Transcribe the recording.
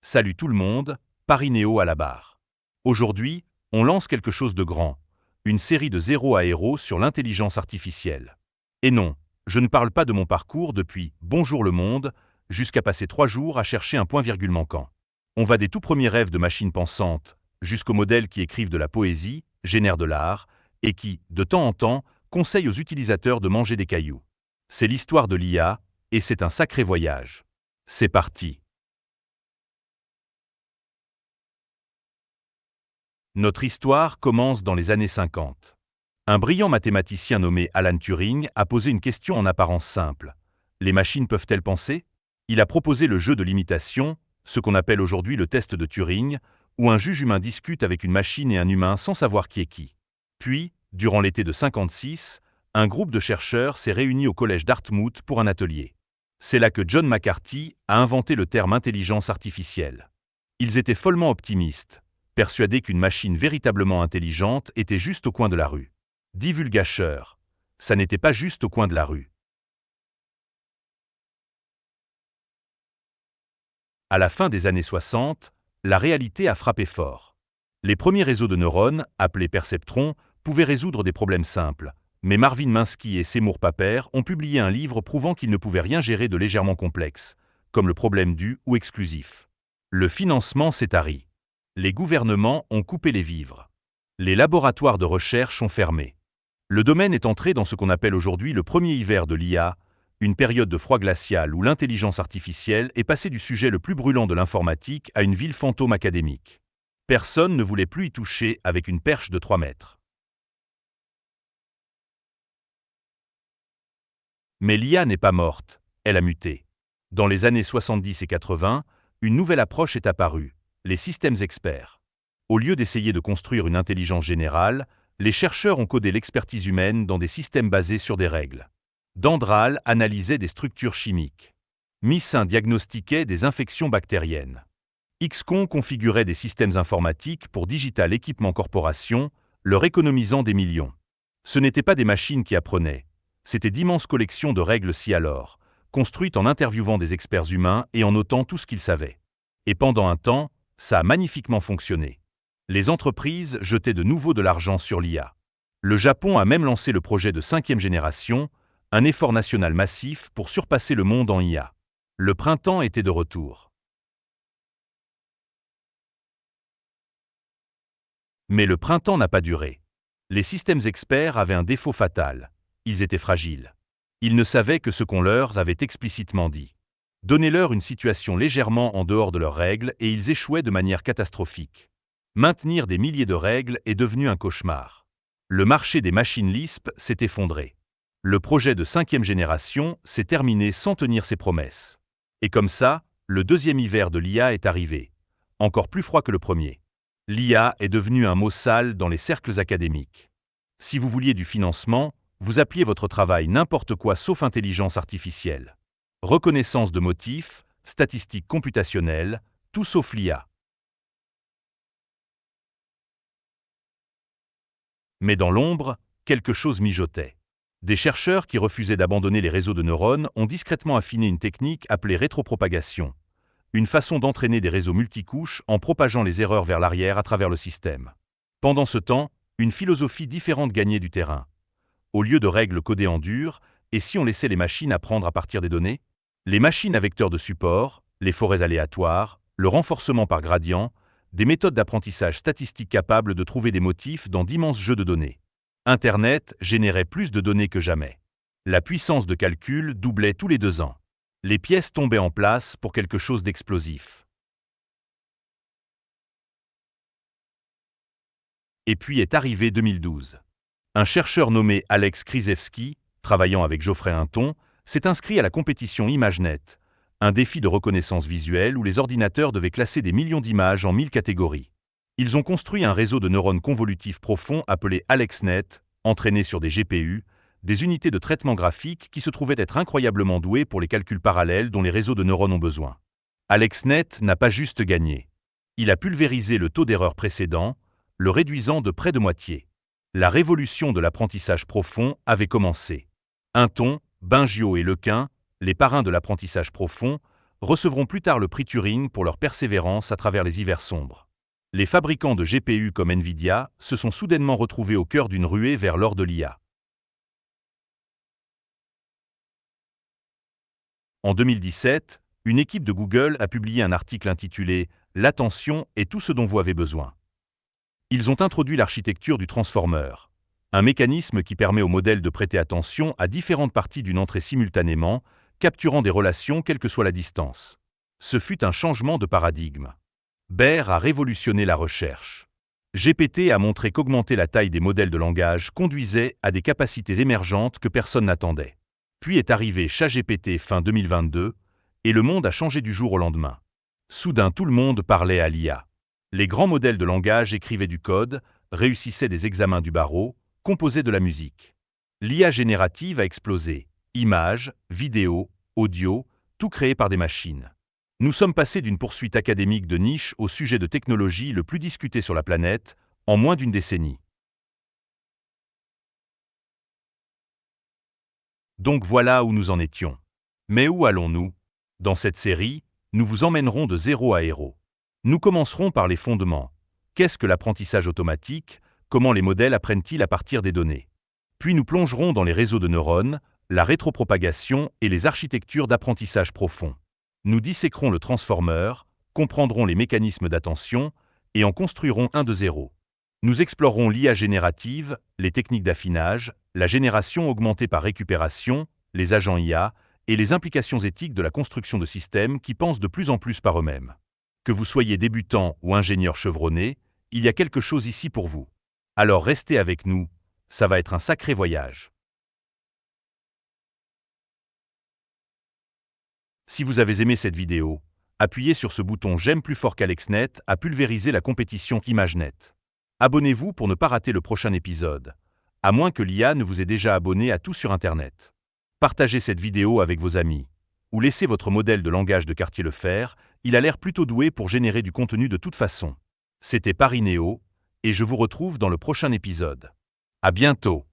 Salut tout le monde, Parinéo à la barre. Aujourd'hui, on lance quelque chose de grand, une série de 0 à héros sur l'intelligence artificielle. Et non, je ne parle pas de mon parcours depuis Bonjour le monde jusqu'à passer 3 jours à chercher un point-virgule manquant. On va des tout premiers rêves de machines pensantes jusqu'aux modèles qui écrivent de la poésie, génèrent de l'art et qui, de temps en temps, conseillent aux utilisateurs de manger des cailloux. C'est l'histoire de l'IA et c'est un sacré voyage. C'est parti. Notre histoire commence dans les années 50. Un brillant mathématicien nommé Alan Turing a posé une question en apparence simple. Les machines peuvent-elles penser? Il a proposé le jeu de l'imitation, ce qu'on appelle aujourd'hui le test de Turing, où un juge humain discute avec une machine et un humain sans savoir qui est qui. Puis, durant l'été de 56, un groupe de chercheurs s'est réuni au collège Dartmouth pour un atelier. C'est là que John McCarthy a inventé le terme intelligence artificielle. Ils étaient follement optimistes, persuadés qu'une machine véritablement intelligente était juste au coin de la rue. Divulgacheur, ça n'était pas juste au coin de la rue. À la fin des années 60, la réalité a frappé fort. Les premiers réseaux de neurones, appelés perceptrons, pouvaient résoudre des problèmes simples, mais Marvin Minsky et Seymour Papert ont publié un livre prouvant qu'ils ne pouvaient rien gérer de légèrement complexe, comme le problème du ou exclusif. Le financement s'est tari. Les gouvernements ont coupé les vivres. Les laboratoires de recherche ont fermé. Le domaine est entré dans ce qu'on appelle aujourd'hui le premier hiver de l'IA, une période de froid glacial où l'intelligence artificielle est passée du sujet le plus brûlant de l'informatique à une ville fantôme académique. Personne ne voulait plus y toucher avec une perche de 3 mètres. Mais l'IA n'est pas morte, elle a muté. Dans les années 70 et 80, une nouvelle approche est apparue, les systèmes experts. Au lieu d'essayer de construire une intelligence générale, les chercheurs ont codé l'expertise humaine dans des systèmes basés sur des règles. Dandral analysait des structures chimiques. Mycin diagnostiquait des infections bactériennes. XCON configurait des systèmes informatiques pour Digital Equipment Corporation, leur économisant des millions. Ce n'étaient pas des machines qui apprenaient, c'étaient d'immenses collections de règles si alors, construites en interviewant des experts humains et en notant tout ce qu'ils savaient. Et pendant un temps, ça a magnifiquement fonctionné. Les entreprises jetaient de nouveau de l'argent sur l'IA. Le Japon a même lancé le projet de 5e génération, un effort national massif pour surpasser le monde en IA. Le printemps était de retour. Mais le printemps n'a pas duré. Les systèmes experts avaient un défaut fatal. Ils étaient fragiles. Ils ne savaient que ce qu'on leur avait explicitement dit. Donnez-leur une situation légèrement en dehors de leurs règles et ils échouaient de manière catastrophique. Maintenir des milliers de règles est devenu un cauchemar. Le marché des machines Lisp s'est effondré. Le projet de 5e génération s'est terminé sans tenir ses promesses. Et comme ça, le deuxième hiver de l'IA est arrivé. Encore plus froid que le premier. L'IA est devenue un mot sale dans les cercles académiques. Si vous vouliez du financement, vous appeliez votre travail n'importe quoi sauf intelligence artificielle. Reconnaissance de motifs, statistiques computationnelles, tout sauf l'IA. Mais dans l'ombre, quelque chose mijotait. Des chercheurs qui refusaient d'abandonner les réseaux de neurones ont discrètement affiné une technique appelée rétropropagation, une façon d'entraîner des réseaux multicouches en propageant les erreurs vers l'arrière à travers le système. Pendant ce temps, une philosophie différente gagnait du terrain. Au lieu de règles codées en dur, et si on laissait les machines apprendre à partir des données? Les machines à vecteurs de support, les forêts aléatoires, le renforcement par gradient, des méthodes d'apprentissage statistique capables de trouver des motifs dans d'immenses jeux de données. Internet générait plus de données que jamais. La puissance de calcul doublait tous les 2 ans. Les pièces tombaient en place pour quelque chose d'explosif. Et puis est arrivé 2012. Un chercheur nommé Alex Krzyzewski, travaillant avec Geoffrey Hinton, s'est inscrit à la compétition ImageNet, un défi de reconnaissance visuelle où les ordinateurs devaient classer des millions d'images en 1000 catégories. Ils ont construit un réseau de neurones convolutifs profonds appelé AlexNet, entraîné sur des GPU, des unités de traitement graphique qui se trouvaient être incroyablement douées pour les calculs parallèles dont les réseaux de neurones ont besoin. AlexNet n'a pas juste gagné. Il a pulvérisé le taux d'erreur précédent, le réduisant de près de moitié. La révolution de l'apprentissage profond avait commencé. Hinton, Bingio et Lequin, les parrains de l'apprentissage profond, recevront plus tard le prix Turing pour leur persévérance à travers les hivers sombres. Les fabricants de GPU comme Nvidia se sont soudainement retrouvés au cœur d'une ruée vers l'or de l'IA. En 2017, une équipe de Google a publié un article intitulé « L'attention est tout ce dont vous avez besoin ». Ils ont introduit l'architecture du transformer, un mécanisme qui permet au modèle de prêter attention à différentes parties d'une entrée simultanément, capturant des relations quelle que soit la distance. Ce fut un changement de paradigme. Bear a révolutionné la recherche. GPT a montré qu'augmenter la taille des modèles de langage conduisait à des capacités émergentes que personne n'attendait. Puis est arrivé ChatGPT fin 2022, et le monde a changé du jour au lendemain. Soudain tout le monde parlait à l'IA. Les grands modèles de langage écrivaient du code, réussissaient des examens du barreau, composaient de la musique. L'IA générative a explosé. Images, vidéos, audio, tout créé par des machines. Nous sommes passés d'une poursuite académique de niche au sujet de technologie le plus discuté sur la planète, en moins d'une décennie. Donc voilà où nous en étions. Mais où allons-nous? Dans cette série, nous vous emmènerons de zéro à héros. Nous commencerons par les fondements. Qu'est-ce que l'apprentissage automatique? Comment les modèles apprennent-ils à partir des données? Puis nous plongerons dans les réseaux de neurones, la rétropropagation et les architectures d'apprentissage profond. Nous disséquerons le transformer, comprendrons les mécanismes d'attention et en construirons un de zéro. Nous explorerons l'IA générative, les techniques d'affinage, la génération augmentée par récupération, les agents IA et les implications éthiques de la construction de systèmes qui pensent de plus en plus par eux-mêmes. Que vous soyez débutant ou ingénieur chevronné, il y a quelque chose ici pour vous. Alors restez avec nous, ça va être un sacré voyage. Si vous avez aimé cette vidéo, appuyez sur ce bouton j'aime plus fort qu'AlexNet à pulvériser la compétition ImageNet. Abonnez-vous pour ne pas rater le prochain épisode, à moins que l'IA ne vous ait déjà abonné à tout sur Internet. Partagez cette vidéo avec vos amis, ou laissez votre modèle de langage de quartier le faire, il a l'air plutôt doué pour générer du contenu de toute façon. C'était Parinéo, et je vous retrouve dans le prochain épisode. À bientôt!